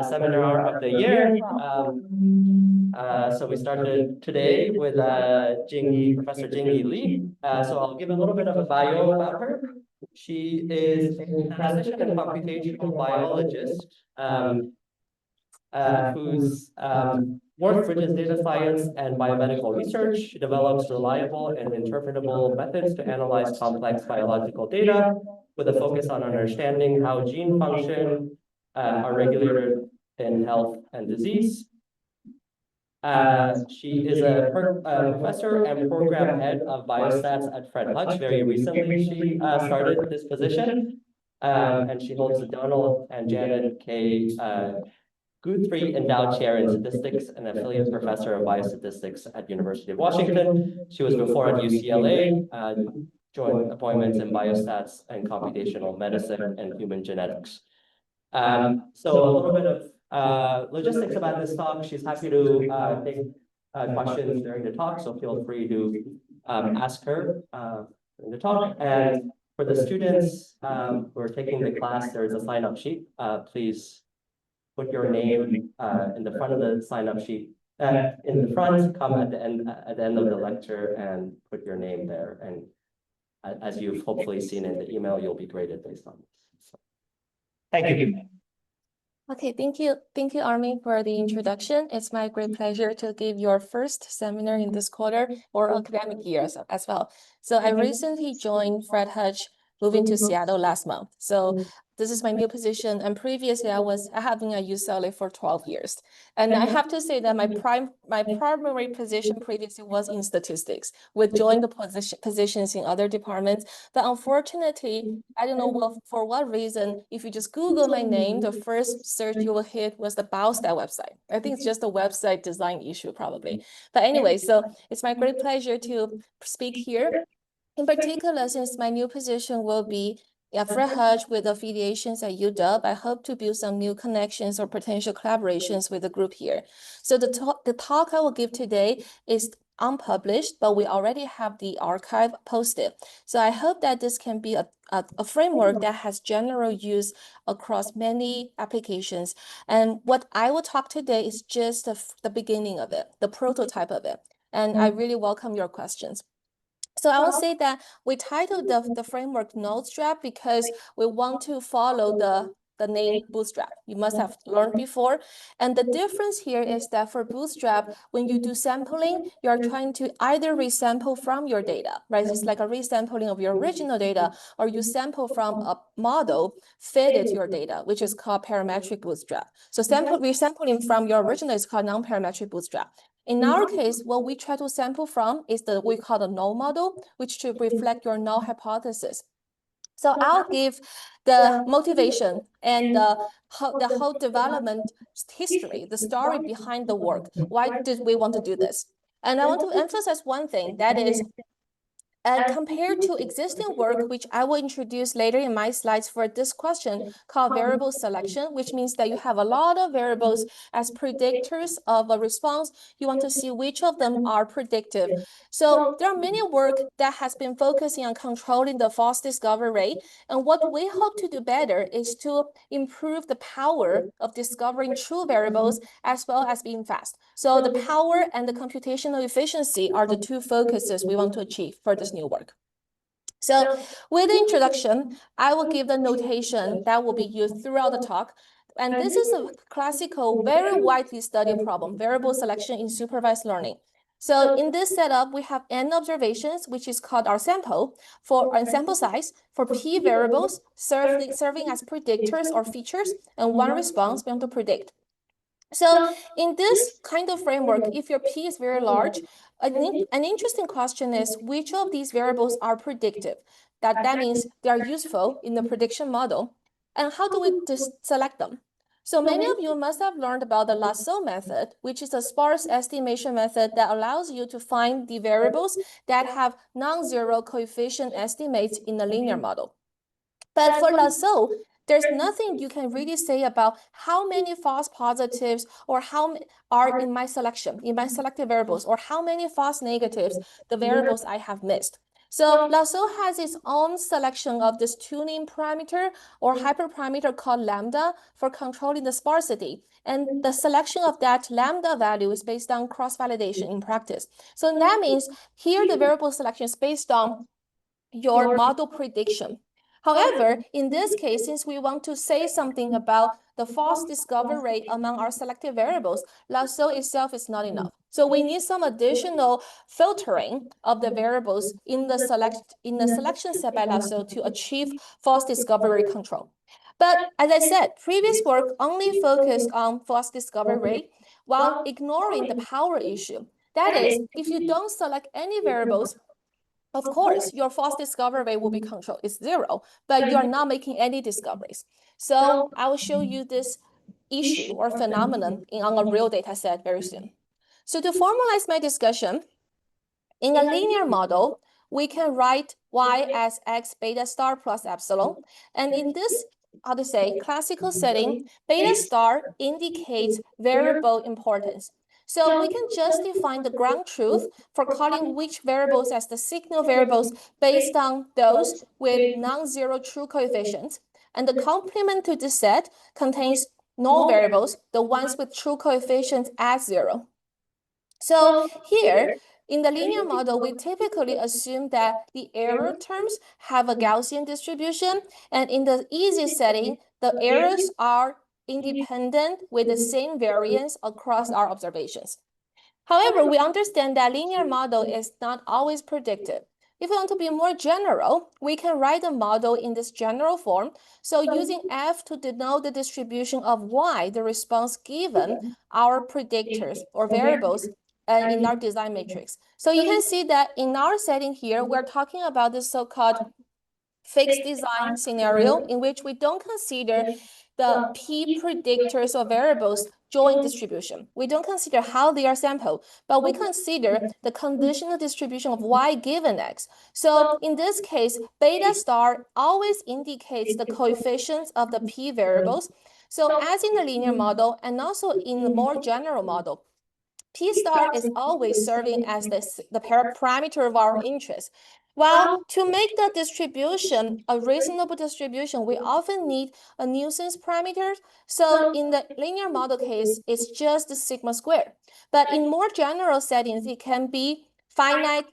seminar of the year. So we started today with Jingyi, Professor Jingyi Li. So I'll give a little bit of a bio about her. She is a statistician and computational biologist whose work bridges data science and biomedical research. She develops reliable and interpretable methods to analyze complex biological data with a focus on understanding how gene function are regulated in health and disease. She is a professor and program head of biostats at Fred Hutch. Very recently, she started this position, and she holds the Donald and Janet K. Guthrie Endowed Chair in Statistics and affiliate professor of biostatistics at University of Washington. She was before at UCLA, joined appointments in biostats and computational medicine and human genetics. So a little bit of logistics about this talk. She's happy to take questions during the talk, so feel free to ask her during the talk. And for the students who are taking the class, there is a sign-up sheet. Please put your name in the front of the sign-up sheet. In the front, come at the end of the lecture and put your name there. And as you've hopefully seen in the email, you'll be graded based on this. So, thank you. Okay, thank you, Armin, for the introduction. It's my great pleasure to give your first seminar in this quarter or academic year as well. So I recently joined Fred Hutch, moving to Seattle last month. So this is my new position, and previously I have been at UCLA for 12 years. And I have to say that my primary position previously was in statistics, with joined the positions in other departments. But unfortunately, I don't know for what reason, if you just Google my name, the first search you will hit was the biostat website. I think it's just a website design issue probably. But anyway, so it's my great pleasure to speak here. In particular, since my new position will be at Fred Hutch with affiliations at UW, I hope to build some new connections or potential collaborations with the group here. So the talk I will give today is unpublished, but we already have the archive posted. So I hope that this can be a framework that has general use across many applications. And what I will talk today is just the beginning of it, the prototype of it. And I really welcome your questions. So I will say that we titled the framework Nullstrap because we want to follow the name Bootstrap. You must have learned before. And the difference here is that for Bootstrap, when you do sampling, you're trying to either resample from your data, right? It's like a resampling of your original data, or you sample from a model, fit it to your data, which is called parametric Bootstrap. So resampling from your original is called non-parametric Bootstrap. In our case, what we try to sample from is we call the null model, which should reflect your null hypothesis. So I'll give the motivation and the whole development history, the story behind the work. Why did we want to do this? And I want to emphasize one thing, that is, compared to existing work, which I will introduce later in my slides for this question, called variable selection, which means that you have a lot of variables as predictors of a response. You want to see which of them are predictive. So there are many work that has been focusing on controlling the false discovery rate. And what we hope to do better is to improve the power of discovering true variables as well as being fast. So the power and the computational efficiency are the two focuses we want to achieve for this new work. So with the introduction, I will give the notation that will be used throughout the talk. And this is a classical, very widely studied problem, variable selection in supervised learning. So in this setup, we have n observations, which is called our sample, for our sample size, for p variables serving as predictors or features, and one response we want to predict. So in this kind of framework, if your p is very large, an interesting question is which of these variables are predictive? That means they are useful in the prediction model. And how do we select them? So many of you must have learned about the lasso method, which is a sparse estimation method that allows you to find the variables that have non-zero coefficient estimates in the linear model. But for lasso, there's nothing you can really say about how many false positives or how are in my selection, in my selected variables, or how many false negatives, the variables I have missed. So Lasso has its own selection of this tuning parameter or hyperparameter called lambda for controlling the sparsity. And the selection of that lambda value is based on cross-validation in practice. So that means here the variable selection is based on your model prediction. However, in this case, since we want to say something about the false discovery rate among our selected variables, Lasso itself is not enough. So we need some additional filtering of the variables in the selection set by Lasso to achieve false discovery control. But as I said, previous work only focused on false discovery rate while ignoring the power issue. That is, if you don't select any variables, of course, your false discovery rate will be controlled. It's 0, but you are not making any discoveries. So I will show you this issue or phenomenon on a real data set very soon. So to formalize my discussion, in a linear model, we can write y as x beta star plus epsilon. And in this, how to say, classical setting, beta star indicates variable importance. So we can just define the ground truth for calling which variables as the signal variables based on those with non-zero true coefficients. And the complement to this set contains null variables, the ones with true coefficients as 0. So here, in the linear model, we typically assume that the error terms have a Gaussian distribution, and in the easy setting, the errors are independent with the same variance across our observations. However, we understand that linear model is not always predictive. If we want to be more general, we can write a model in this general form. So using F to denote the distribution of Y, the response given our predictors or variables in our design matrix. So you can see that in our setting here, we're talking about the so-called fixed design scenario in which we don't consider the P predictors or variables joint distribution. We don't consider how they are sampled, but we consider the conditional distribution of Y given X. So in this case, beta star always indicates the coefficients of the P variables. So as in the linear model and also in the more general model, P star is always serving as the parameter of our interest. While to make the distribution a reasonable distribution, we often need a nuisance parameter. So in the linear model case, it's just the sigma squared. But in more general settings, it can be finite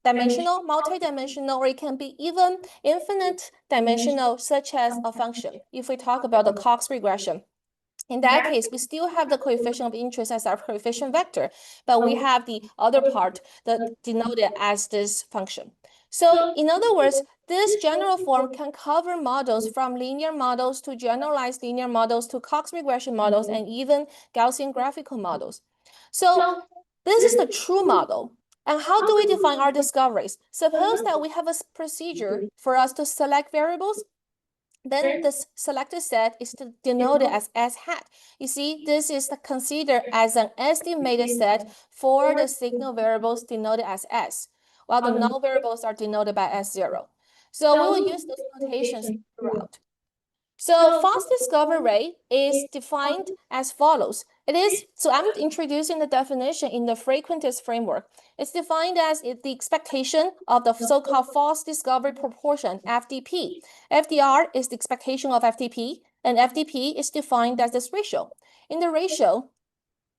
dimensional, multidimensional, or it can be even infinite dimensional, such as a function, if we talk about the Cox regression. In that case, we still have the coefficient of interest as our coefficient vector, but we have the other part that denoted as this function. So in other words, this general form can cover models from linear models to generalized linear models to Cox regression models and even Gaussian graphical models. So this is the true model. And how do we define our discoveries? Suppose that we have a procedure for us to select variables. Then the selected set is denoted as S hat. You see, this is considered as an estimated set for the signal variables denoted as S, while the null variables are denoted by S0. So we will use those notations throughout. So false discovery rate is defined as follows. So I'm introducing the definition in the frequentist framework. It's defined as the expectation of the so-called false discovery proportion, FDP. FDR is the expectation of FDP, and FDP is defined as this ratio. In the ratio,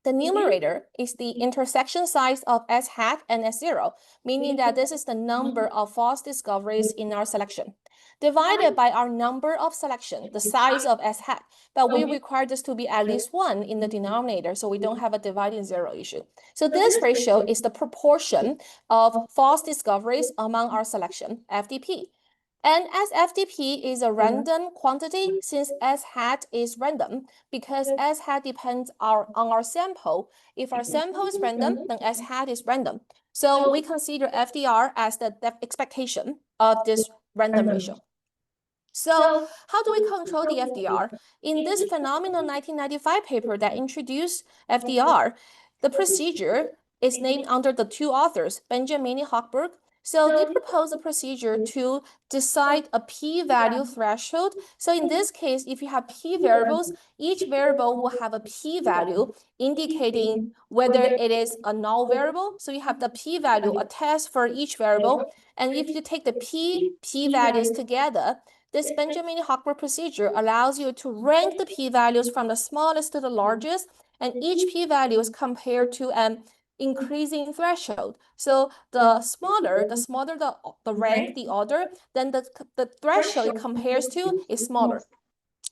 the numerator is the intersection size of S hat and S0, meaning that this is the number of false discoveries in our selection, divided by our number of selection, the size of S hat. But we require this to be at least 1 in the denominator, so we don't have a dividing 0 issue. So this ratio is the proportion of false discoveries among our selection, FDP. And as FDP is a random quantity, since S hat is random, because S hat depends on our sample. If our sample is random, then S hat is random. So we consider FDR as the expectation of this random ratio. So how do we control the FDR? In this phenomenal 1995 paper that introduced FDR, the procedure is named under the two authors, Benjamin Hochberg. So they propose a procedure to decide a p-value threshold. So in this case, if you have p variables, each variable will have a p-value indicating whether it is a null variable. So you have the p-value, a test for each variable. And if you take the p-values together, this Benjamin-Hochberg procedure allows you to rank the p-values from the smallest to the largest, and each p-value is compared to an increasing threshold. So the smaller the rank, the order, then the threshold it compares to is smaller.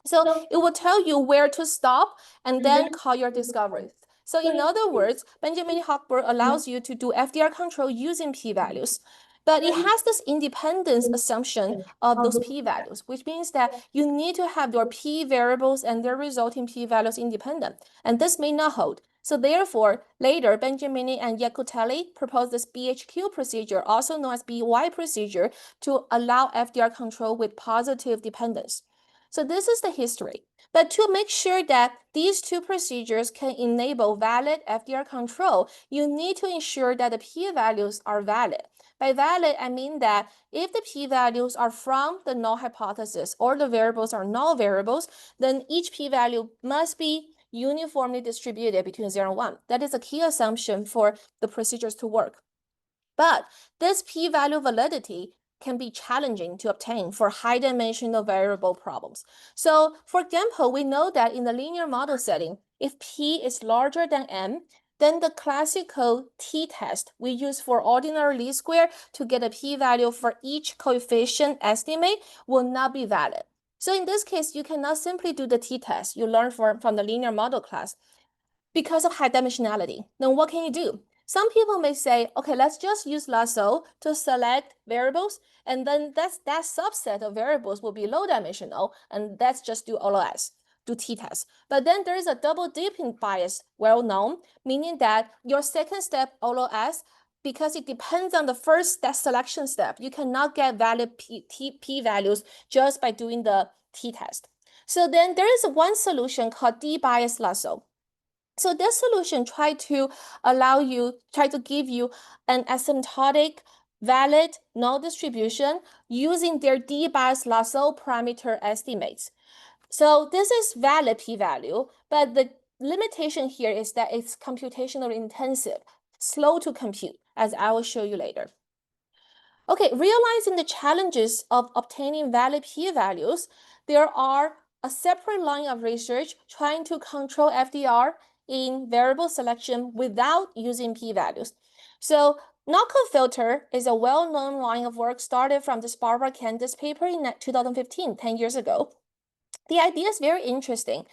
So it will tell you where to stop and then call your discoveries. So in other words, Benjamin-Hochberg allows you to do FDR control using p-values. But it has this independence assumption of those p-values, which means that you need to have your p-variables and their resulting p-values independent. And this may not hold. So therefore, later, Benjamini and Iacotelli proposed this BHQ procedure, also known as BY procedure, to allow FDR control with positive dependence. So this is the history. But to make sure that these two procedures can enable valid FDR control, you need to ensure that the p-values are valid. By valid, I mean that if the p-values are from the null hypothesis or the variables are null variables, then each p-value must be uniformly distributed between 0 and 1. That is a key assumption for the procedures to work. But this p-value validity can be challenging to obtain for high-dimensional variable problems. So, for example, we know that in the linear model setting, if p is larger than m, then the classical t-test we use for ordinary least square to get a p-value for each coefficient estimate will not be valid. So in this case, you cannot simply do the t-test you learned from the linear model class because of high dimensionality. Then what can you do? Some people may say, okay, let's just use lasso to select variables, and then that subset of variables will be low dimensional, and let's just do OLS, do t-test. But then there is a double dipping bias, well known, meaning that your second step OLS, because it depends on the first selection step, you cannot get valid p-values just by doing the t-test. So then there is one solution called d-bias lasso. So this solution try to give you an asymptotic valid null distribution using their d-bias lasso parameter estimates. So this is valid p-value, but the limitation here is that it's computationally intensive, slow to compute, as I will show you later. Okay, realizing the challenges of obtaining valid p-values, there are a separate line of research trying to control FDR in variable selection without using p-values. So knockoff filter is a well-known line of work started from this Barbara Candice paper in 2015, 10 years ago. The idea is very interesting.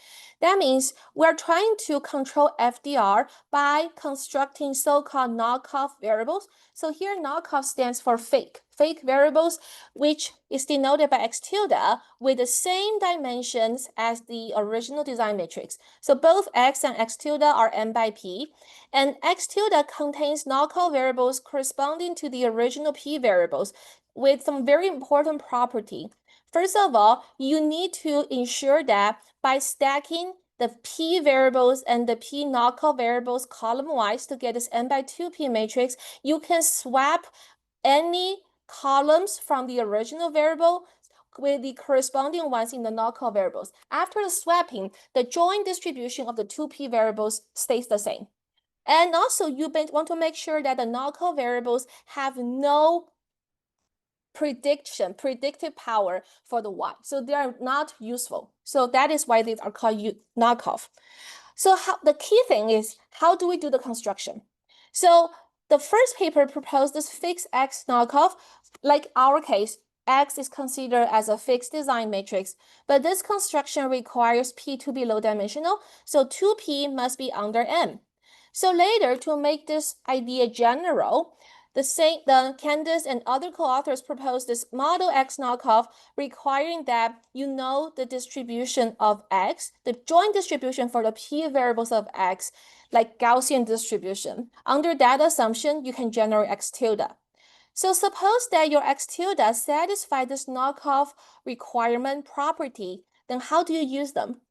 That means we're trying to control FDR by constructing so-called knockoff variables. So here knockoff stands for fake variables, which is denoted by x tilde with the same dimensions as the original design matrix. So both x and x tilde are n by p, and x tilde contains knockoff variables corresponding to the original p variables with some very important property. First of all, you need to ensure that by stacking the p variables and the p knockoff variables column-wise to get this n by 2p matrix, you can swap any columns from the original variable with the corresponding ones in the knockoff variables. After the swapping, the joint distribution of the 2p variables stays the same. And also, you want to make sure that the knockoff variables have no predictive power for the y. So they are not useful. So that is why they are called knockoff. So the key thing is, how do we do the construction? So the first paper proposed this fixed X knockoff. Like our case, X is considered as a fixed design matrix, but this construction requires P to be low dimensional, so 2P must be under M. So later, to make this idea general, the Candice and other co-authors proposed this model X knockoff, requiring that you know the distribution of X, the joint distribution for the P variables of X, like Gaussian distribution. Under that assumption, you can generate X tilde. So suppose that your X tilde satisfies this knockoff requirement property, then how do you use them?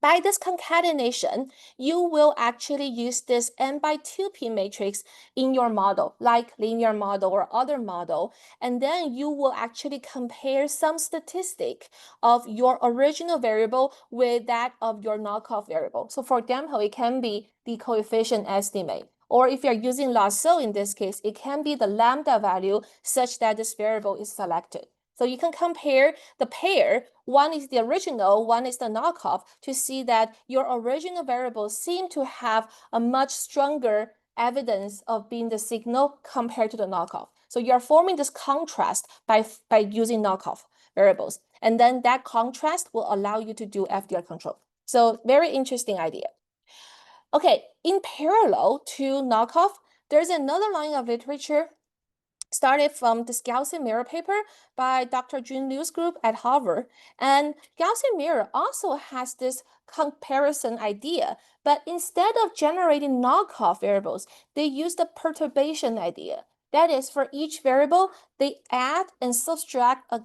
By this concatenation, you will actually use this n by 2p matrix in your model, like linear model or other model, and then you will actually compare some statistic of your original variable with that of your knockoff variable. So for example, it can be the coefficient estimate, or if you're using lasso in this case, it can be the lambda value such that this variable is selected. So you can compare the pair, one is the original, one is the knockoff, to see that your original variables seem to have a much stronger evidence of being the signal compared to the knockoff. So you're forming this contrast by using knockoff variables. And then that contrast will allow you to do FDR control. So very interesting idea. Okay, in parallel to knockoff, there's another line of literature started from this Gaussian mirror paper by Dr. Jun Liu's group at Harvard. And Gaussian mirror also has this comparison idea, but instead of generating knockoff variables, they use the perturbation idea. That is, for each variable, they add and subtract a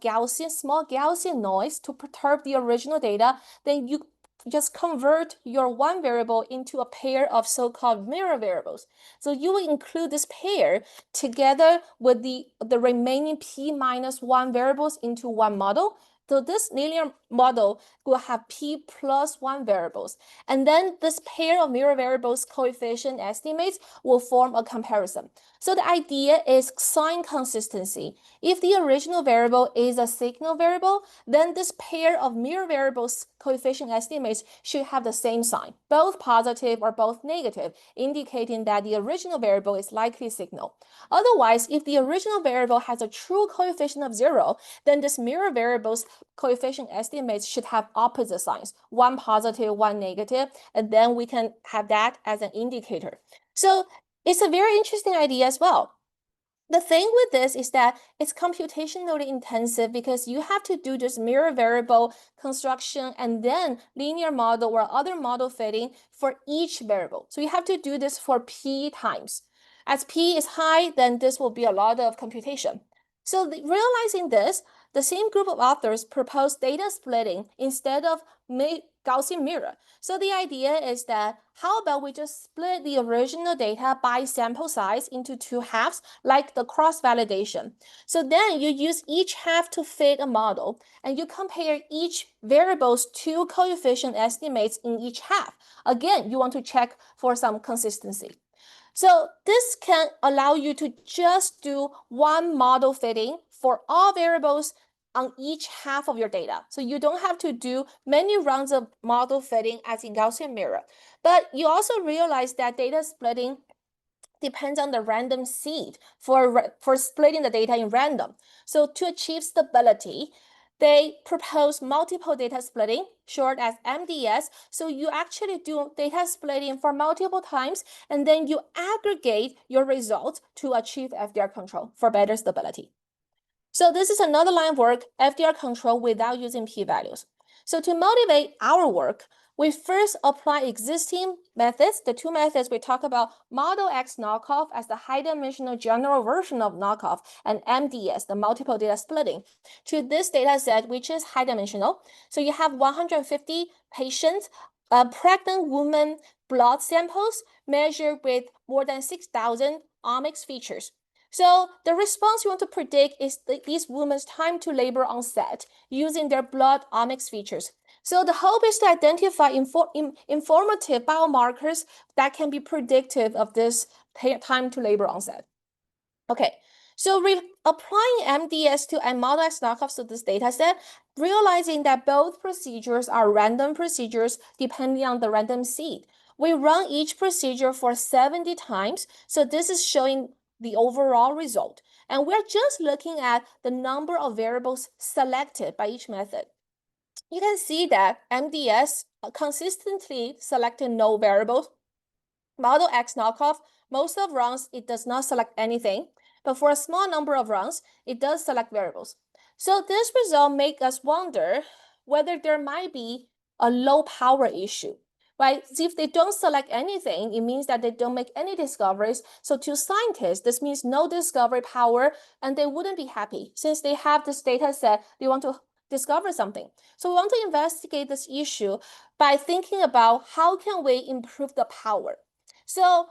small Gaussian noise to perturb the original data. Then you just convert your one variable into a pair of so-called mirror variables. So you will include this pair together with the remaining p minus 1 variables into one model. So this linear model will have p plus 1 variables. And then this pair of mirror variables coefficient estimates will form a comparison. So the idea is sign consistency. If the original variable is a signal variable, then this pair of mirror variables coefficient estimates should have the same sign, both positive or both negative, indicating that the original variable is likely signal. Otherwise, if the original variable has a true coefficient of 0, then this mirror variable's coefficient estimates should have opposite signs, one positive, one negative, and then we can have that as an indicator. So it's a very interesting idea as well. The thing with this is that it's computationally intensive because you have to do this mirror variable construction and then linear model or other model fitting for each variable. So you have to do this for p times. As p is high, then this will be a lot of computation. So realizing this, the same group of authors proposed data splitting instead of Gaussian mirror. So the idea is that how about we just split the original data by sample size into two halves, like the cross-validation. So then you use each half to fit a model, and you compare each variable's two coefficient estimates in each half. Again, you want to check for some consistency. So this can allow you to just do one model fitting for all variables on each half of your data. So you don't have to do many rounds of model fitting as in Gaussian mirror. But you also realize that data splitting depends on the random seed for splitting the data in random. So to achieve stability, they propose multiple data splitting, short as MDS. So you actually do data splitting for multiple times, and then you aggregate your results to achieve FDR control for better stability. So this is another line of work, FDR control without using p-values. So to motivate our work, we first apply existing methods, the two methods we talk about, Model X knockoff as the high-dimensional general version of knockoff, and MDS, the multiple data splitting, to this data set, which is high-dimensional. So you have 150 patients, pregnant women blood samples measured with more than 6,000 omics features. So the response you want to predict is these women's time to labor onset using their blood omics features. So the hope is to identify informative biomarkers that can be predictive of this time to labor onset. Okay, so applying MDS to a Model X knockoff to this data set, realizing that both procedures are random procedures depending on the random seed. We run each procedure for 70 times, so this is showing the overall result. And we're just looking at the number of variables selected by each method. You can see that MDS consistently selected no variables. Model X knockoff, most of runs, it does not select anything, but for a small number of runs, it does select variables. So this result makes us wonder whether there might be a low power issue. Right? So if they don't select anything, it means that they don't make any discoveries. So to scientists, this means no discovery power, and they wouldn't be happy. Since they have this data set, they want to discover something. So we want to investigate this issue by thinking about how can we improve the power. So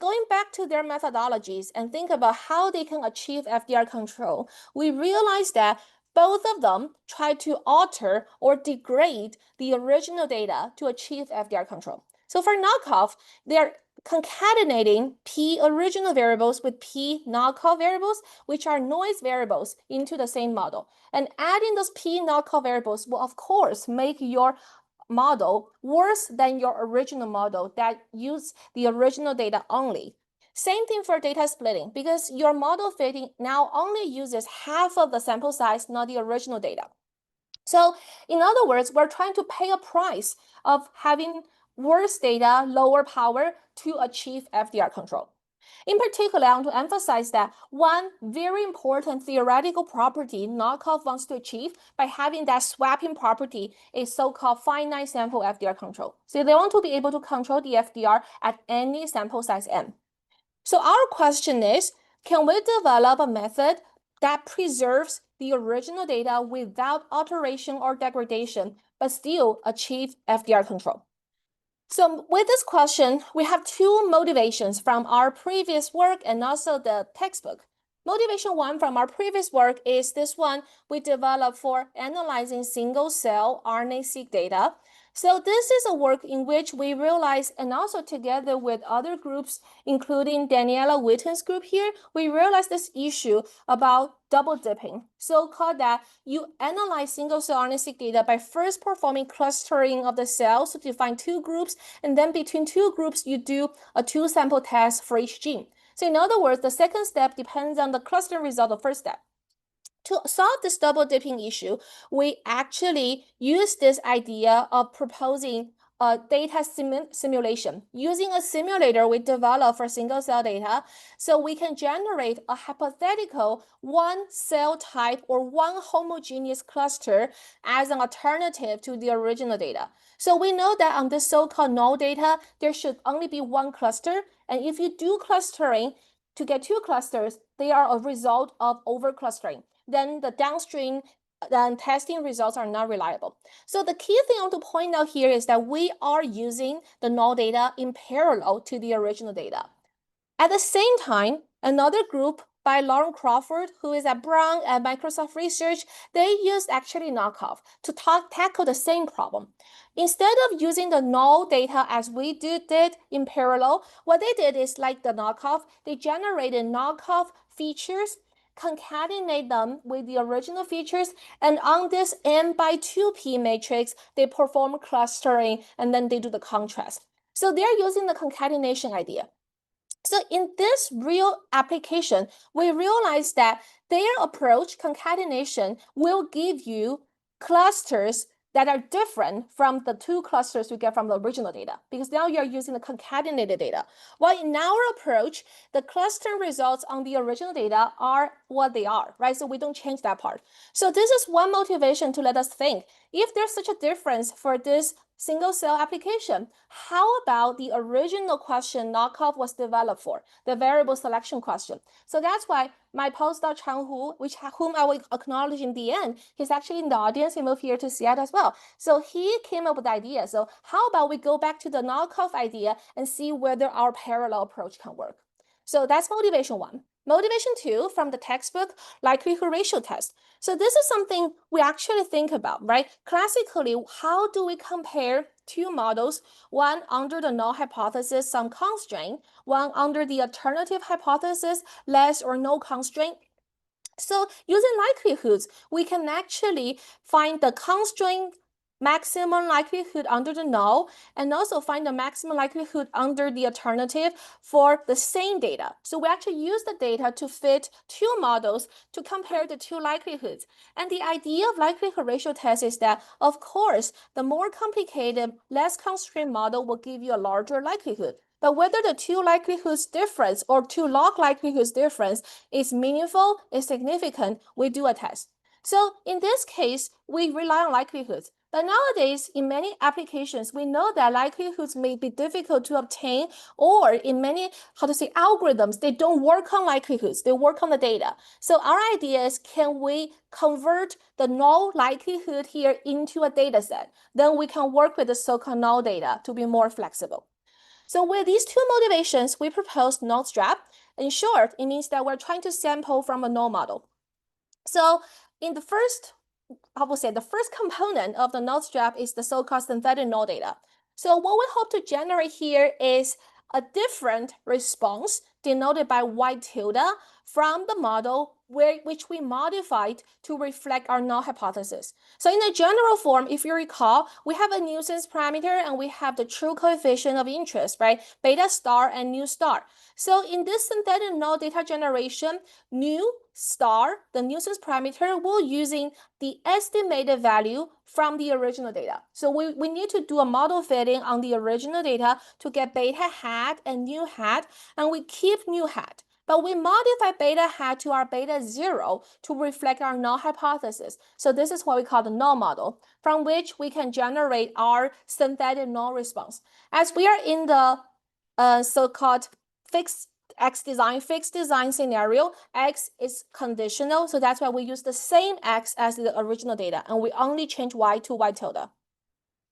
going back to their methodologies and think about how they can achieve FDR control, we realize that both of them try to alter or degrade the original data to achieve FDR control. So for knockoff, they're concatenating P original variables with P knockoff variables, which are noise variables, into the same model. And adding those P knockoff variables will, of course, make your model worse than your original model that used the original data only. Same thing for data splitting, because your model fitting now only uses half of the sample size, not the original data. So in other words, we're trying to pay a price of having worse data, lower power to achieve FDR control. In particular, I want to emphasize that one very important theoretical property knockoff wants to achieve by having that swapping property is so-called finite sample FDR control. So they want to be able to control the FDR at any sample size n. So our question is, can we develop a method that preserves the original data without alteration or degradation, but still achieve FDR control? So with this question, we have two motivations from our previous work and also the textbook. Motivation one from our previous work is this one we developed for analyzing single-cell RNA-seq data. So this is a work in which we realized, and also together with other groups, including Daniela Witten's group here, we realized this issue about double dipping. So called that you analyze single-cell RNA-seq data by first performing clustering of the cells to define two groups, and then between two groups, you do a two-sample test for each gene. So in other words, the second step depends on the clustering result of the first step. To solve this double dipping issue, we actually use this idea of proposing a data simulation. Using a simulator we developed for single cell data, so we can generate a hypothetical one cell type or one homogeneous cluster as an alternative to the original data. So we know that on this so-called null data, there should only be one cluster. And if you do clustering to get two clusters, they are a result of overclustering. Then the downstream testing results are not reliable. So the key thing I want to point out here is that we are using the null data in parallel to the original data. At the same time, another group by Lauren Crawford, who is at Brown at Microsoft Research, they used actually knockoff to tackle the same problem. Instead of using the null data as we did in parallel, what they did is like the knockoff, they generated knockoff features, concatenate them with the original features, and on this n by 2p matrix, they perform clustering and then they do the contrast. So they're using the concatenation idea. So in this real application, we realized that their approach, concatenation, will give you clusters that are different from the two clusters you get from the original data, because now you're using the concatenated data. While in our approach, the cluster results on the original data are what they are, right? So we don't change that part. So this is one motivation to let us think, if there's such a difference for this single cell application, how about the original question knockoff was developed for, the variable selection question? So that's why my postdoc Chang Hu, whom I will acknowledge in the end, he's actually in the audience, he moved here to Seattle as well. So he came up with the idea. So how about we go back to the knockoff idea and see whether our parallel approach can work? So that's motivation one. Motivation two from the textbook, likelihood ratio test. So this is something we actually think about, right? Classically, how do we compare two models, one under the null hypothesis, some constraint, one under the alternative hypothesis, less or no constraint? So using likelihoods, we can actually find the constraint maximum likelihood under the null, and also find the maximum likelihood under the alternative for the same data. So we actually use the data to fit two models to compare the two likelihoods. And the idea of likelihood ratio test is that, of course, the more complicated, less constrained model will give you a larger likelihood. But whether the two likelihoods difference or two log likelihoods difference is meaningful, is significant, we do a test. So in this case, we rely on likelihoods. But nowadays, in many applications, we know that likelihoods may be difficult to obtain, or in many, algorithms, they don't work on likelihoods, they work on the data. So our idea is, can we convert the null likelihood here into a data set? Then we can work with the so-called null data to be more flexible. So with these two motivations, we propose Nullstrap. In short, it means that we're trying to sample from a null model. So in the first, the first component of the Nullstrap is the so-called synthetic null data. So what we hope to generate here is a different response denoted by y tilde from the model which we modified to reflect our null hypothesis. So in a general form, if you recall, we have a nuisance parameter and we have the true coefficient of interest, right? Beta star and nu star. So in this synthetic null data generation, nu star, the nuisance parameter, we're using the estimated value from the original data. So we need to do a model fitting on the original data to get beta hat and nu hat, and we keep nu hat. But we modify beta hat to our beta 0 to reflect our null hypothesis. So this is what we call the null model, from which we can generate our synthetic null response. As we are in the so-called fixed design scenario, X is conditional. So that's why we use the same X as the original data, and we only change Y to Y tilde.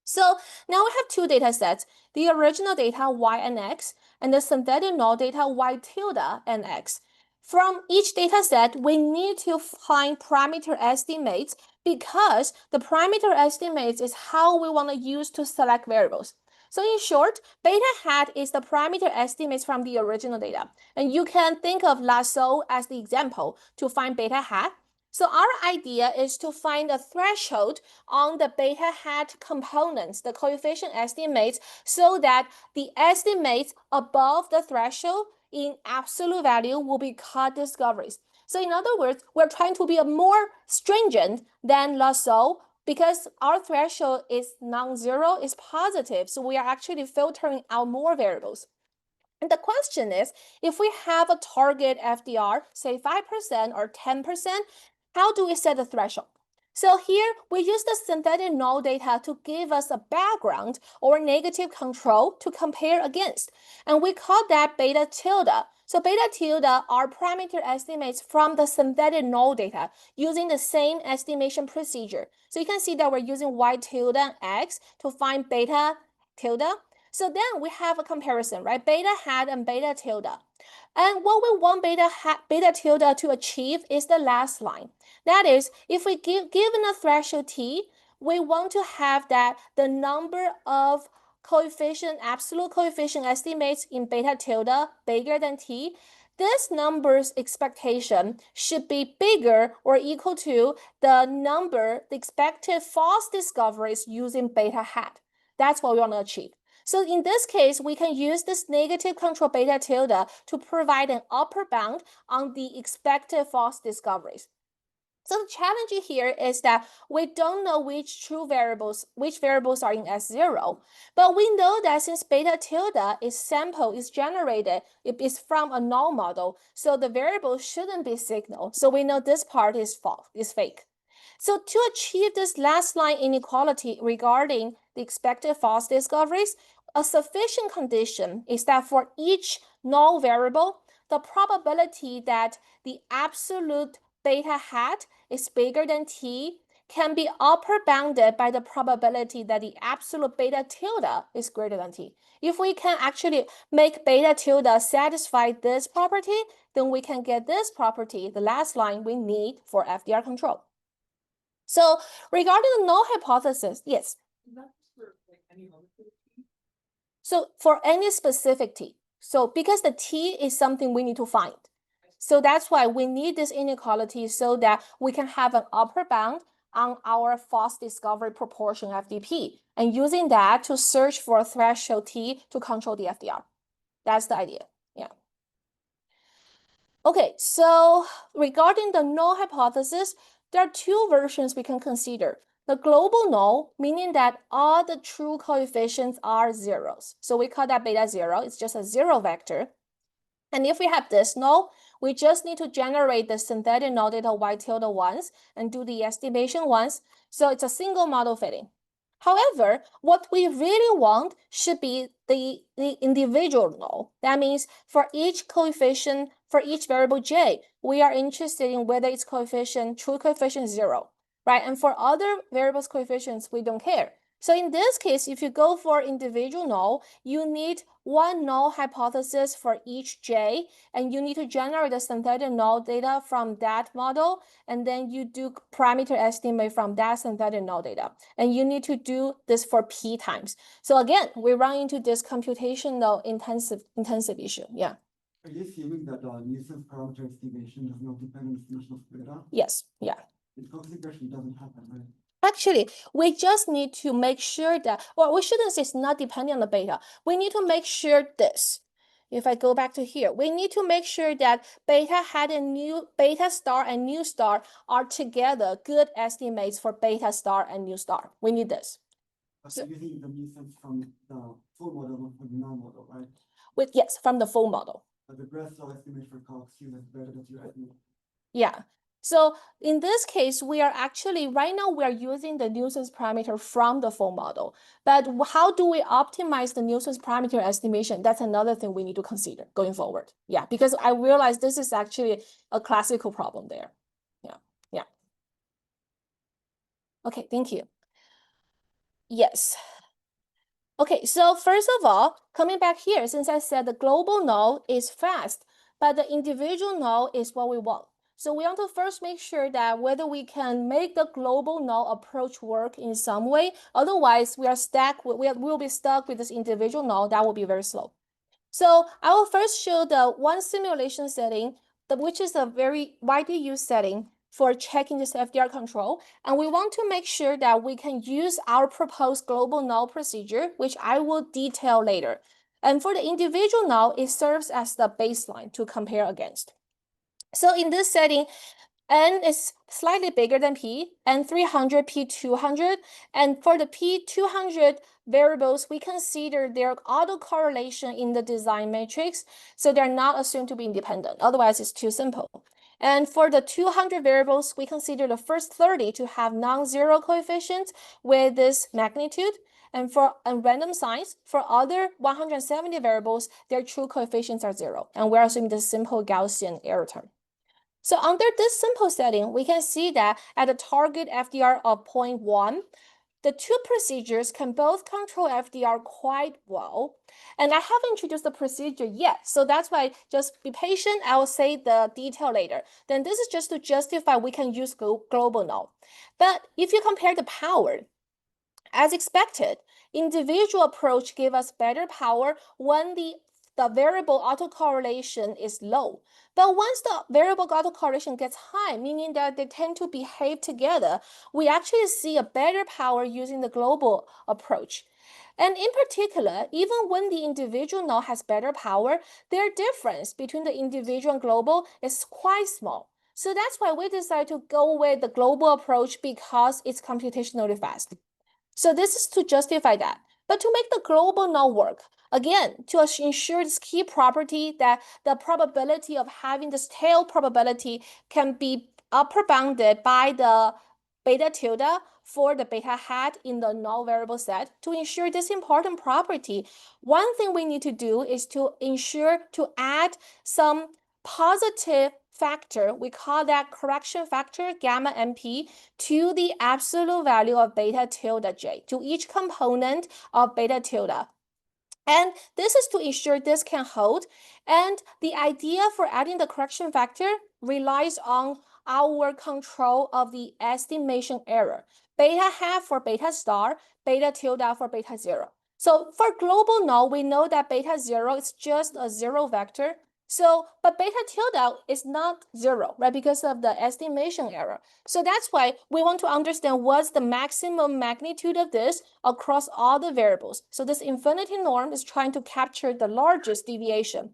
So now we have two data sets, the original data Y and X, and the synthetic null data Y tilde and X. From each data set, we need to find parameter estimates because the parameter estimates is how we want to use to select variables. So in short, beta hat is the parameter estimates from the original data. And you can think of lasso as the example to find beta hat. So our idea is to find a threshold on the beta hat components, the coefficient estimates, so that the estimates above the threshold in absolute value will be called discoveries. So in other words, we're trying to be more stringent than lasso because our threshold is non-zero, is positive. So we are actually filtering out more variables. And the question is, if we have a target FDR, say 5% or 10%, how do we set the threshold? So here we use the synthetic null data to give us a background or negative control to compare against. And we call that beta tilde. So beta tilde are parameter estimates from the synthetic null data using the same estimation procedure. So you can see that we're using Y tilde and X to find beta tilde. So then we have a comparison, right? Beta hat and beta tilde. And what we want beta tilde to achieve is the last line. That is, if we given a threshold t, we want to have that the number of absolute coefficient estimates in beta tilde bigger than t. This number's expectation should be bigger or equal to the expected false discoveries using beta hat. That's what we want to achieve. So in this case, we can use this negative control beta tilde to provide an upper bound on the expected false discoveries. So the challenge here is that we don't know which variables are in S0, but we know that since beta tilde is generated, it is from a null model, so the variable shouldn't be signal. So we know this part is false, is fake. So to achieve this last line inequality regarding the expected false discoveries, a sufficient condition is that for each null variable, the probability that the absolute beta hat is bigger than t can be upper bounded by the probability that the absolute beta tilde is greater than t. If we can actually make beta tilde satisfy this property, then we can get this property, the last line we need for FDR control. So regarding the null hypothesis, yes. So for any specific t. So because the t is something we need to find. So that's why we need this inequality so that we can have an upper bound on our false discovery proportion FDP, and using that to search for a threshold t to control the FDR. That's the idea. Yeah. Okay, so regarding the null hypothesis, there are two versions we can consider. The global null, meaning that all the true coefficients are zeros. So we call that beta 0. It's just a zero vector. And if we have this null, we just need to generate the synthetic null data Y tilde once and do the estimation once. So it's a single model fitting. However, what we really want should be the individual null. That means for each coefficient, for each variable j, we are interested in whether its coefficient, true coefficient is 0, right? And for other variables coefficients, we don't care. So in this case, if you go for individual null, you need one null hypothesis for each j, and you need to generate the synthetic null data from that model, and then you do parameter estimate from that synthetic null data. And you need to do this for p times. So again, we run into this computational intensive issue. Yeah. Are you assuming that nuisance parameter estimation does not depend on estimation of beta? Yes. Yeah. The Cox regression doesn't happen, right? Actually, we just need to make sure that, well, we shouldn't say it's not depending on the beta. We need to make sure this. If I go back to here, we need to make sure that beta star and nu star are together good estimates for beta star and nu star. We need this. So using the nuisance from the full model, not from the null model, right? Yes, from the full model. But the Gressel estimate for Cox uses beta that you estimate. Yeah. So in this case, we are actually, right now we are using the nuisance parameter from the full model. But how do we optimize the nuisance parameter estimation? That's another thing we need to consider going forward. Yeah, because I realize this is actually a classical problem there. Yeah, yeah. Okay, thank you. Yes. Okay, so first of all, coming back here, since I said the global null is fast, but the individual null is what we want. So we want to first make sure that whether we can make the global null approach work in some way. Otherwise, we'll be stuck with this individual null. That will be very slow. So I will first show the one simulation setting, which is a very widely used setting for checking this FDR control. And we want to make sure that we can use our proposed global null procedure, which I will detail later. And for the individual null, it serves as the baseline to compare against. So in this setting, N is slightly bigger than P, N300, P200. And for the P200 variables, we consider their autocorrelation in the design matrix. So they're not assumed to be independent. Otherwise, it's too simple. And for the 200 variables, we consider the first 30 to have non-zero coefficients with this magnitude. And for random signs, for other 170 variables, their true coefficients are 0. And we're assuming the simple Gaussian error term. So under this simple setting, we can see that at a target FDR of 0.1, the two procedures can both control FDR quite well. And I haven't introduced the procedure yet, so that's why just be patient. I will say the detail later. Then this is just to justify we can use global null. But if you compare the power, as expected, individual approach give us better power when the variable autocorrelation is low. But once the variable autocorrelation gets high, meaning that they tend to behave together, we actually see a better power using the global approach. And in particular, even when the individual null has better power, their difference between the individual and global is quite small. So that's why we decided to go with the global approach because it's computationally fast. So this is to justify that. But to make the global null work, again, to ensure this key property that the probability of having this tail probability can be upper bounded by the beta tilde for the beta hat in the null variable set. To ensure this important property, one thing we need to do is to ensure to add some positive factor, we call that correction factor, gamma MP, to the absolute value of beta tilde j, to each component of beta tilde. And this is to ensure this can hold. And the idea for adding the correction factor relies on our control of the estimation error. Beta hat for beta star, beta tilde for beta 0. So for global null, we know that beta 0 is just a 0 vector. So, but beta tilde is not 0, right? Because of the estimation error. So that's why we want to understand what's the maximum magnitude of this across all the variables. So this infinity norm is trying to capture the largest deviation.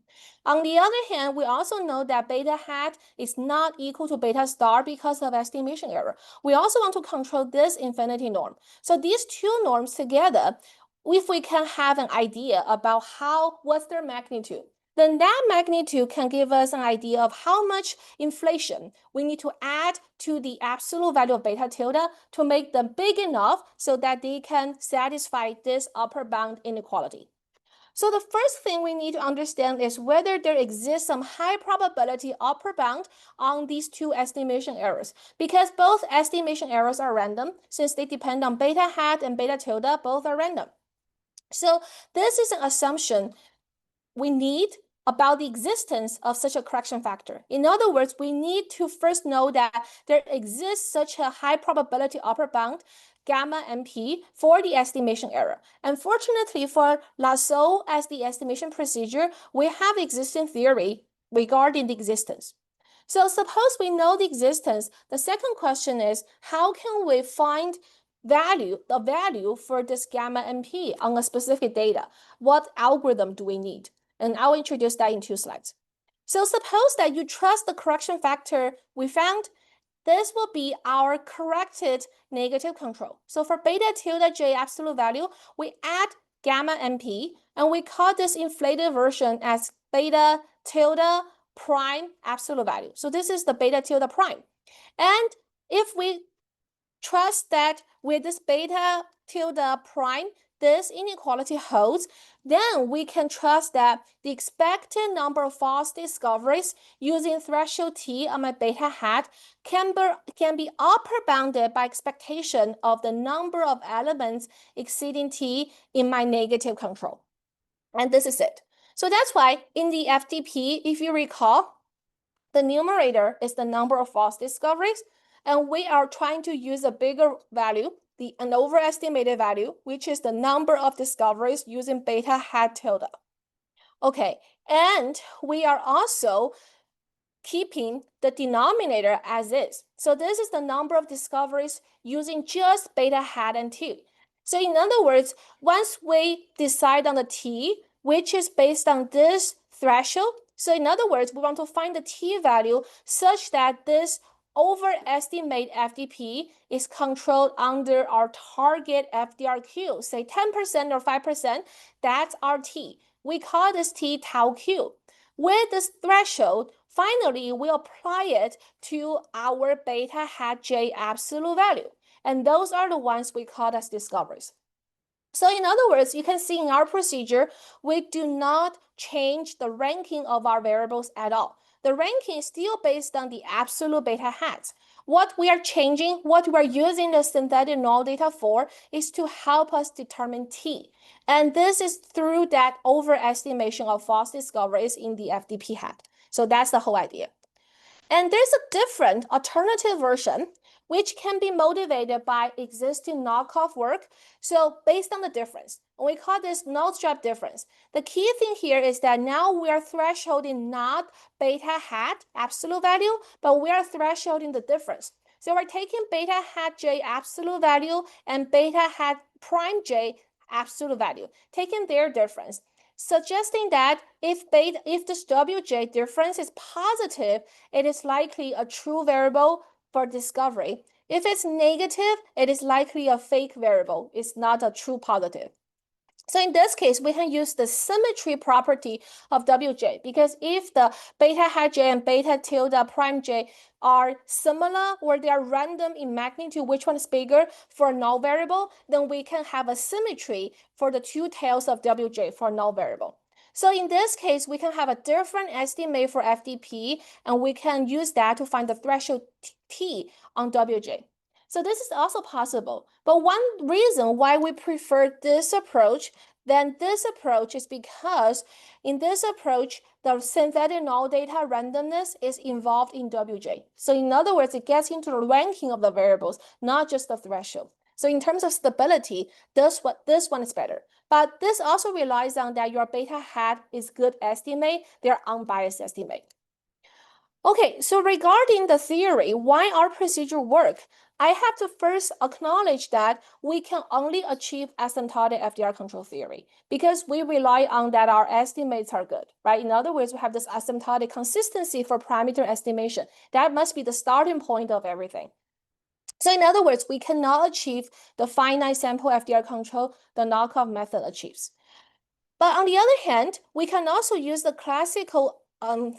On the other hand, we also know that beta hat is not equal to beta star because of estimation error. We also want to control this infinity norm. So these two norms together, if we can have an idea about what's their magnitude, then that magnitude can give us an idea of how much inflation we need to add to the absolute value of beta tilde to make them big enough so that they can satisfy this upper bound inequality. So the first thing we need to understand is whether there exists some high probability upper bound on these two estimation errors, because both estimation errors are random since they depend on beta hat and beta tilde, both are random. So this is an assumption we need about the existence of such a correction factor. In other words, we need to first know that there exists such a high probability upper bound gamma MP for the estimation error. Unfortunately for Lasso as the estimation procedure, we have existing theory regarding the existence. So suppose we know the existence, the second question is, how can we find the value for this gamma MP on a specific data? What algorithm do we need? And I'll introduce that in 2 slides. So suppose that you trust the correction factor we found. This will be our corrected negative control. So for beta tilde J absolute value, we add gamma MP, and we call this inflated version as beta tilde prime absolute value. So this is the beta tilde prime. And if we trust that with this beta tilde prime, this inequality holds, then we can trust that the expected number of false discoveries using threshold T on my beta hat can be upper bounded by expectation of the number of elements exceeding T in my negative control. And this is it. So that's why in the FDP, if you recall, the numerator is the number of false discoveries, and we are trying to use a bigger value, an overestimated value, which is the number of discoveries using beta hat tilde. Okay, and we are also keeping the denominator as is. So this is the number of discoveries using just beta hat and T. So in other words, once we decide on the T, which is based on this threshold, so in other words, we want to find the T value such that this overestimate FDP is controlled under our target FDRQ, say 10% or 5%, that's our T. We call this T tau Q. With this threshold, finally, we apply it to our beta hat J absolute value. And those are the ones we call as discoveries. So in other words, you can see in our procedure, we do not change the ranking of our variables at all. The ranking is still based on the absolute beta hats. What we are changing, what we are using the synthetic null data for, is to help us determine T. And this is through that overestimation of false discoveries in the FDP hat. So that's the whole idea. And there's a different alternative version which can be motivated by existing knockoff work. So based on the difference, we call this Nullstrap difference. The key thing here is that now we are thresholding not beta hat absolute value, but we are thresholding the difference. So we're taking beta hat J absolute value and beta hat prime J absolute value, taking their difference, suggesting that if this WJ difference is positive, it is likely a true variable for discovery. If it's negative, it is likely a fake variable. It's not a true positive. So in this case, we can use the symmetry property of WJ, because if the beta hat J and beta tilde prime J are similar or they are random in magnitude, which one is bigger for a null variable, then we can have a symmetry for the two tails of WJ for null variable. So in this case, we can have a different estimate for FDP, and we can use that to find the threshold T on WJ. So this is also possible. But one reason why we prefer this approach than this approach is because in this approach, the synthetic null data randomness is involved in WJ. So in other words, it gets into the ranking of the variables, not just the threshold. So in terms of stability, this one is better. But this also relies on that your beta hat is good estimate, they're unbiased estimate. Okay, so regarding the theory, why our procedure work, I have to first acknowledge that we can only achieve asymptotic FDR control theory because we rely on that our estimates are good, right? In other words, we have this asymptotic consistency for parameter estimation. That must be the starting point of everything. So in other words, we cannot achieve the finite sample FDR control the knockoff method achieves. But on the other hand, we can also use the classical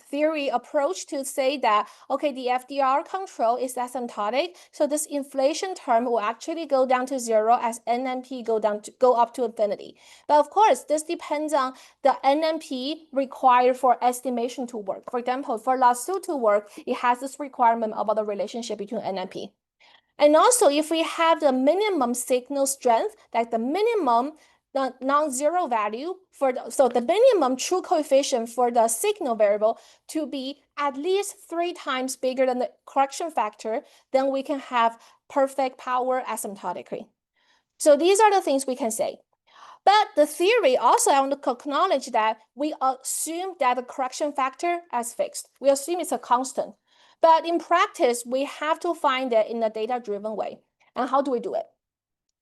theory approach to say that, okay, the FDR control is asymptotic, so this inflation term will actually go down to 0 as NMP go up to infinity. But of course, this depends on the NMP required for estimation to work. For example, for lasso to work, it has this requirement about the relationship between NMP. And also, if we have the minimum signal strength, like the minimum non-zero value so the minimum true coefficient for the signal variable to be at least 3 times bigger than the correction factor, then we can have perfect power asymptotically. So these are the things we can say. But the theory also, I want to acknowledge that we assume that the correction factor as fixed. We assume it's a constant. But in practice, we have to find it in a data-driven way. And how do we do it?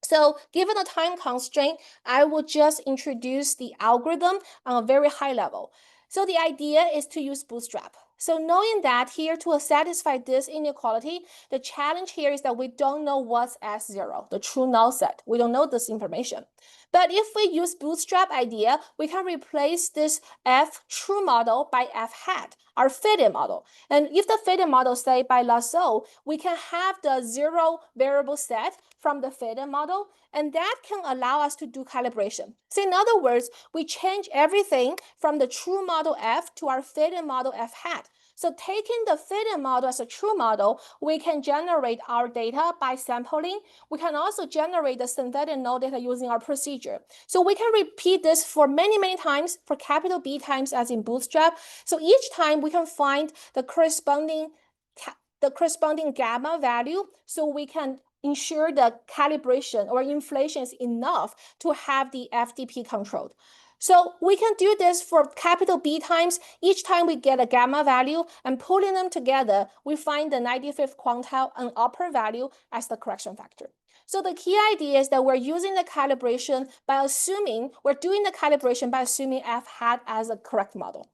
So given a time constraint, I will just introduce the algorithm on a very high level. So the idea is to use Bootstrap. So knowing that here to satisfy this inequality, the challenge here is that we don't know what's S0, the true null set. We don't know this information. But if we use Bootstrap idea, we can replace this F true model by F hat, our fitted model. And if the fitted model say by lasso, we can have the 0 variable set from the fitted model, and that can allow us to do calibration. So in other words, we change everything from the true model F to our fitted model F hat. So taking the fitted model as a true model, we can generate our data by sampling. We can also generate the synthetic null data using our procedure. So we can repeat this for many, many times, for capital B times as in Bootstrap. So each time we can find the corresponding gamma value, so we can ensure the calibration or inflation is enough to have the FDP controlled. So we can do this for capital B times. Each time we get a gamma value and pulling them together, we find the 95th quantile and upper value as the correction factor. So the key idea is that we're using the calibration by assuming, we're doing the calibration by assuming F hat as a correct model.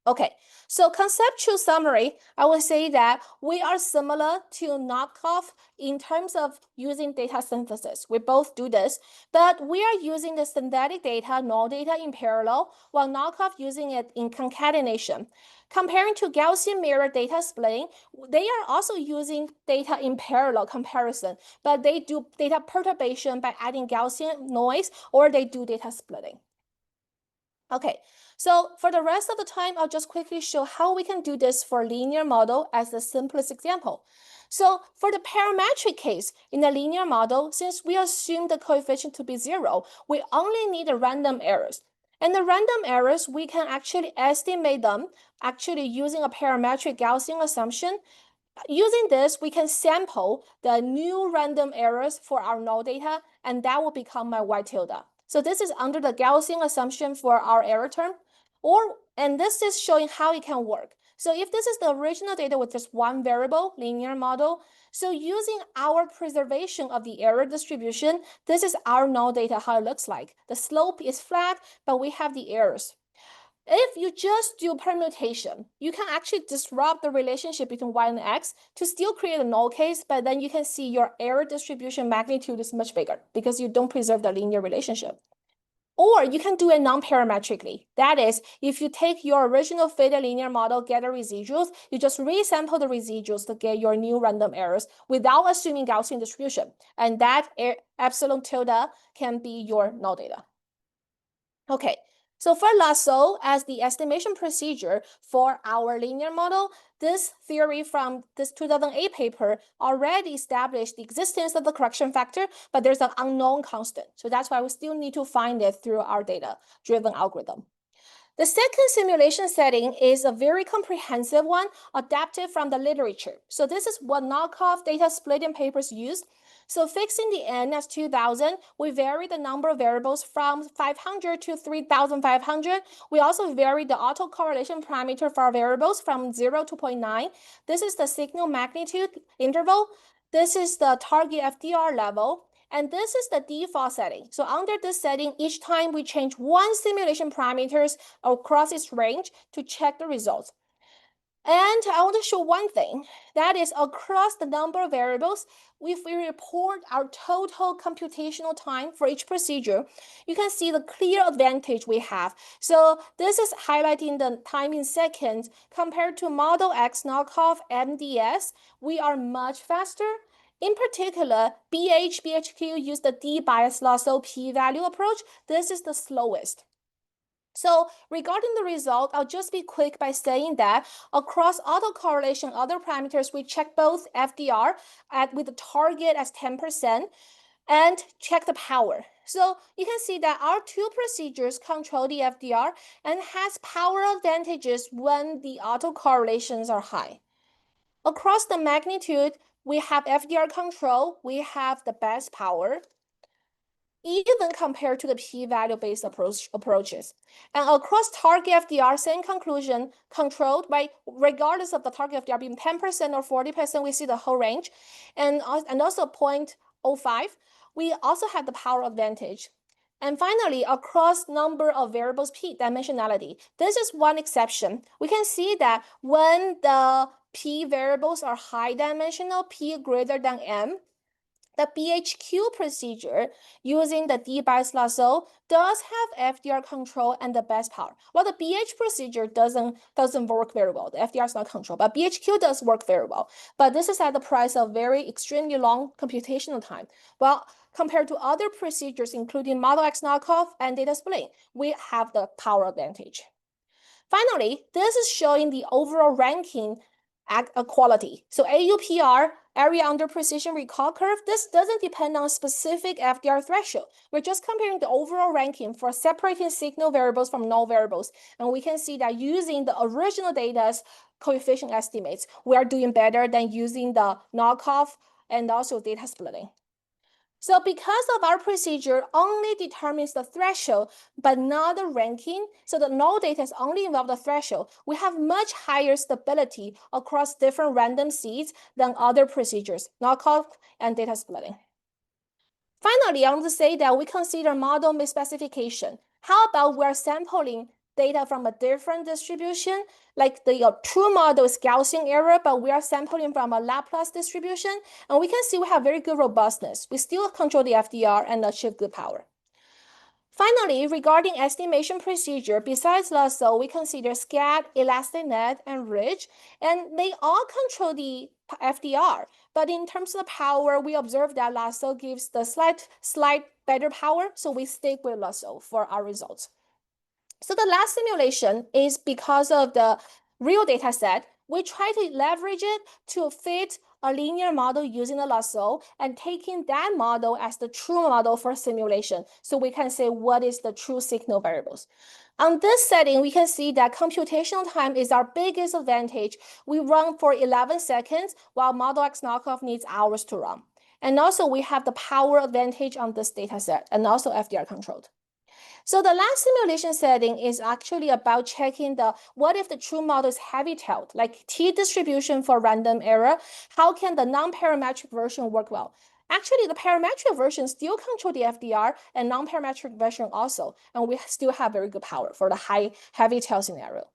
Okay, so conceptual summary, I would say that we are similar to knockoff in terms of using data synthesis. We both do this, but we are using the synthetic data, null data in parallel, while knockoff using it in concatenation. Comparing to Gaussian mirror data splitting, they are also using data in parallel comparison, but they do data perturbation by adding Gaussian noise, or they do data splitting. Okay, so for the rest of the time, I'll just quickly show how we can do this for linear model as the simplest example. So for the parametric case, in the linear model, since we assume the coefficient to be 0, we only need the random errors. And the random errors, we can actually estimate them actually using a parametric Gaussian assumption. Using this, we can sample the new random errors for our null data, and that will become my y tilde. So this is under the Gaussian assumption for our error term, and this is showing how it can work. So if this is the original data with just one variable, linear model, so using our preservation of the error distribution, this is our null data, how it looks like. The slope is flat, but we have the errors. If you just do permutation, you can actually disrupt the relationship between y and x to still create a null case, but then you can see your error distribution magnitude is much bigger because you don't preserve the linear relationship. Or you can do it non-parametrically. That is, if you take your original fitted linear model, get the residuals, you just resample the residuals to get your new random errors without assuming Gaussian distribution. And that epsilon tilde can be your null data. Okay, so for lasso as the estimation procedure for our linear model, this theory from this 2008 paper already established the existence of the correction factor, but there's an unknown constant. So that's why we still need to find it through our data-driven algorithm. The second simulation setting is a very comprehensive one adapted from the literature. So this is what knockoff data splitting papers used. So fixing the n as 2000, we vary the number of variables from 500 to 3500. We also vary the autocorrelation parameter for our variables from 0 to 0.9. This is the signal magnitude interval. This is the target FDR level. And this is the default setting. So under this setting, each time we change one simulation parameters across its range to check the results. And I want to show one thing, that is across the number of variables, if we report our total computational time for each procedure, you can see the clear advantage we have. So this is highlighting the time in seconds compared to Model X knockoff MDS. We are much faster. In particular, BHQ used the D-bias lasso p-value approach. This is the slowest. So regarding the result, I'll just be quick by saying that across autocorrelation, other parameters, we check both FDR with the target as 10% and check the power. So you can see that our two procedures control the FDR and has power advantages when the autocorrelations are high. Across the magnitude, we have FDR control, we have the best power, even compared to the p-value based approaches. And across target FDR, same conclusion, controlled by regardless of the target FDR being 10% or 40%, we see the whole range. And also 0.05, we also have the power advantage. And finally, across number of variables p, dimensionality, this is one exception. We can see that when the p variables are high dimensional, p greater than m, the BHQ procedure using the D-bias lasso does have FDR control and the best power. Well, the BH procedure doesn't work very well. The FDR is not controlled, but BHQ does work very well. But this is at the price of very extremely long computational time. Well, compared to other procedures, including Model X knockoff and data splitting, we have the power advantage. Finally, this is showing the overall ranking quality. So AUPR, area under precision recall curve, this doesn't depend on specific FDR threshold. We're just comparing the overall ranking for separating signal variables from null variables. And we can see that using the original data's coefficient estimates, we are doing better than using the knockoff and also data splitting. So because of our procedure only determines the threshold, but not the ranking, so the null data is only involved the threshold, we have much higher stability across different random seeds than other procedures, knockoff and data splitting. Finally, I want to say that we consider model misspecification. How about we're sampling data from a different distribution, like the true model is Gaussian error, but we are sampling from a Laplace distribution, and we can see we have very good robustness. We still control the FDR and achieve good power. Finally, regarding estimation procedure, besides lasso, we consider SCAD, elastic net, and ridge, and they all control the FDR. But in terms of power, we observe that lasso gives the slight better power, so we stick with lasso for our results. So the last simulation is because of the real data set, we try to leverage it to fit a linear model using a lasso and taking that model as the true model for simulation. So we can say what is the true signal variables. On this setting, we can see that computational time is our biggest advantage. We run for 11 seconds while Model X knockoff needs hours to run. And also we have the power advantage on this data set and also FDR controlled. So the last simulation setting is actually about checking what if the true model is heavy-tailed, like T distribution for random error, how can the non-parametric version work well? Actually, the parametric version still control the FDR and non-parametric version also, and we still have very good power for the heavy tail scenario.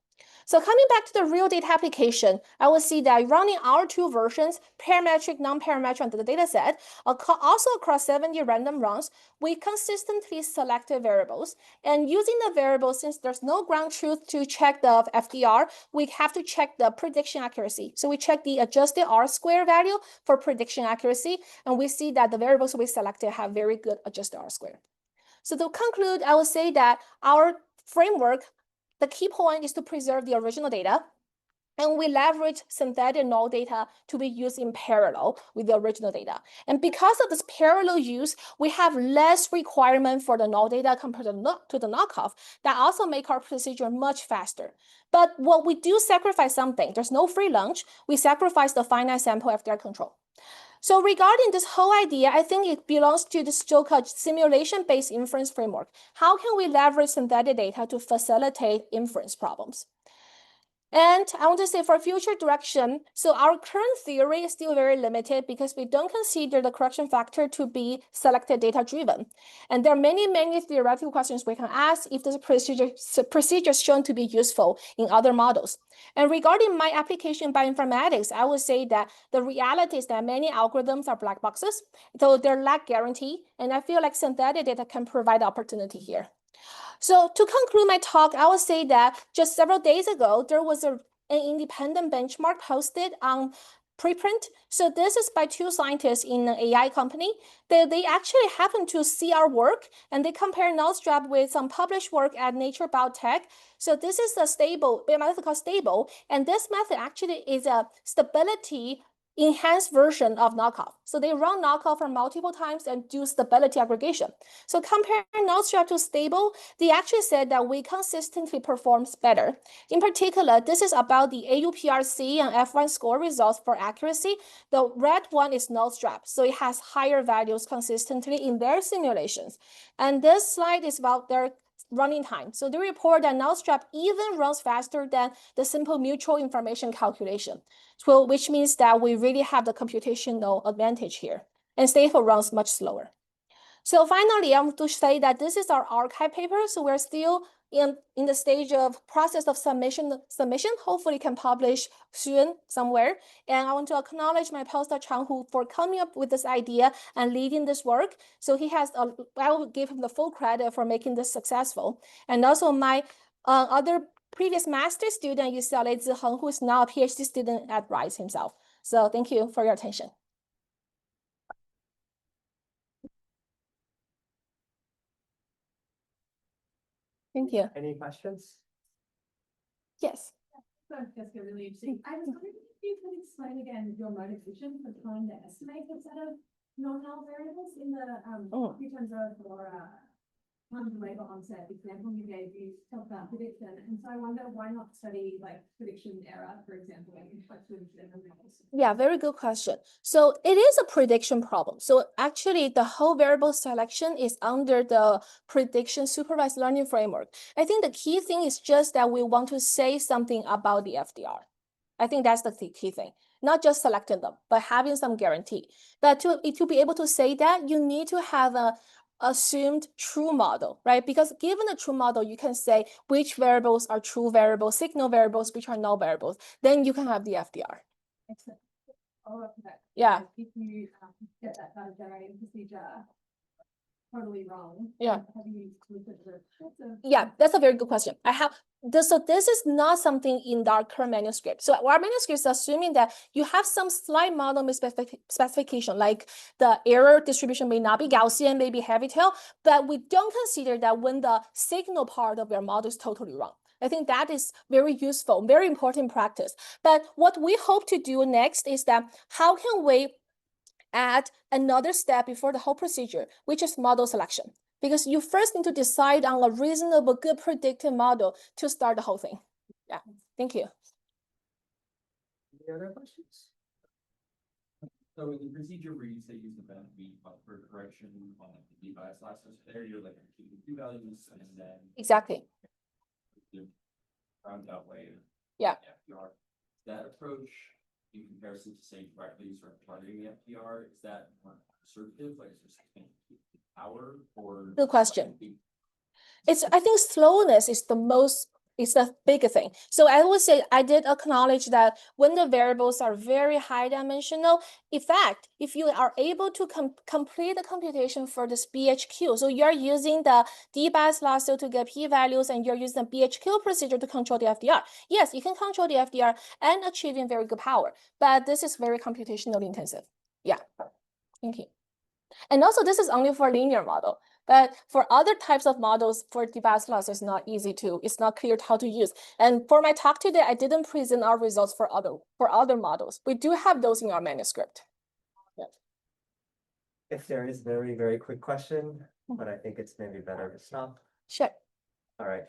So coming back to the real data application, I will see that running our two versions, parametric, non-parametric on the data set, also across 70 random runs, we consistently selected variables. And using the variables, since there's no ground truth to check the FDR, we have to check the prediction accuracy. So we check the adjusted R-square value for prediction accuracy, and we see that the variables we selected have very good adjusted R-square. So to conclude, I will say that our framework, the key point is to preserve the original data, and we leverage synthetic null data to be used in parallel with the original data. And because of this parallel use, we have less requirement for the null data compared to the knockoff. That also make our procedure much faster. But what we do sacrifice something. There's no free lunch. We sacrifice the finite sample FDR control. So regarding this whole idea, I think it belongs to this so-called simulation-based inference framework. How can we leverage synthetic data to facilitate inference problems? And I want to say for future direction, so our current theory is still very limited because we don't consider the correction factor to be selected data driven. And there are many theoretical questions we can ask if this procedure is shown to be useful in other models. And regarding my application in bioinformatics, I would say that the reality is that many algorithms are black boxes, so they're lack guarantee. And I feel like synthetic data can provide opportunity here. So to conclude my talk, I would say that just several days ago, there was an independent benchmark posted on preprint. So this is by two scientists in an AI company. They actually happen to see our work and they compare Nullstrap with some published work at Nature Biotech. So this is a method called stable. And this method actually is a stability enhanced version of knockoff. So they run knockoff for multiple times and do stability aggregation. So comparing Nullstrap to stable, they actually said that we consistently performs better. In particular, this is about the AUPRC and F1 score results for accuracy. The red one is Nullstrap, so it has higher values consistently in their simulations. And this slide is about their running time. So they report that Nullstrap even runs faster than the simple mutual information calculation. So which means that we really have the computational advantage here. And stable runs much slower. So finally, I want to say that this is our archive paper. So we're still in the stage of process of submission. Hopefully can publish soon somewhere. And I want to acknowledge my postdoc Chang Hu for coming up with this idea and leading this work. So I will give him the full credit for making this successful. And also my other previous master student at UCLA, Ziheng, who is now a PhD student at Rice himself. So thank you for your attention. Thank you. Any questions? Yes. That's really interesting. I was wondering if you could explain again your motivation for trying to estimate the set of non-null variables in the terms of or time to labor onset example you gave. You talked about prediction, and so I wonder why not study like prediction error, for example, in questions and models. Yeah, very good question. So it is a prediction problem. So actually the whole variable selection is under the prediction supervised learning framework. I think the key thing is just that we want to say something about the FDR. I think that's the key thing. Not just selecting them, but having some guarantee. But to be able to say that, you need to have a assumed true model, right? Because given a true model, you can say which variables are true variables, signal variables, which are null variables. Then you can have the FDR. Excellent. All of that. Yeah. If you get that data generating procedure totally wrong. Yeah. Have you looked at the Yeah, that's a very good question. So this is not something in our current manuscript. So our manuscript is assuming that you have some slight model specification, like the error distribution may not be Gaussian, maybe heavy tail, but we don't consider that when the signal part of your model is totally wrong. I think that is very useful, very important practice. But what we hope to do next is that how can we add another step before the whole procedure, which is model selection. Because you first need to decide on a reasonable, good predictive model to start the whole thing. Yeah, thank you. Any other questions? So in the procedure where you say use the band for correction on the device losses, there you're like keeping two values and then Exactly. the roundabout way. Yeah. FDR. That approach in comparison to saying directly sort of targeting the FDR, is that more assertive, like is there something power or Good question. I think slowness is the bigger thing. So I would say I did acknowledge that when the variables are very high dimensional, in fact, if you are able to complete the computation for this BHQ, so you're using the d-bias lasso to get p-values and you're using the BHQ procedure to control the FDR. Yes, you can control the FDR and achieving very good power, but this is very computationally intensive. Yeah, thank you. And also this is only for linear model. But for other types of models, for d-bias loss, it's not clear how to use. And for my talk today, I didn't present our results for other models. We do have those in our manuscript. Yeah. If there is very, very quick question, but I think it's maybe better to stop. Sure. All right.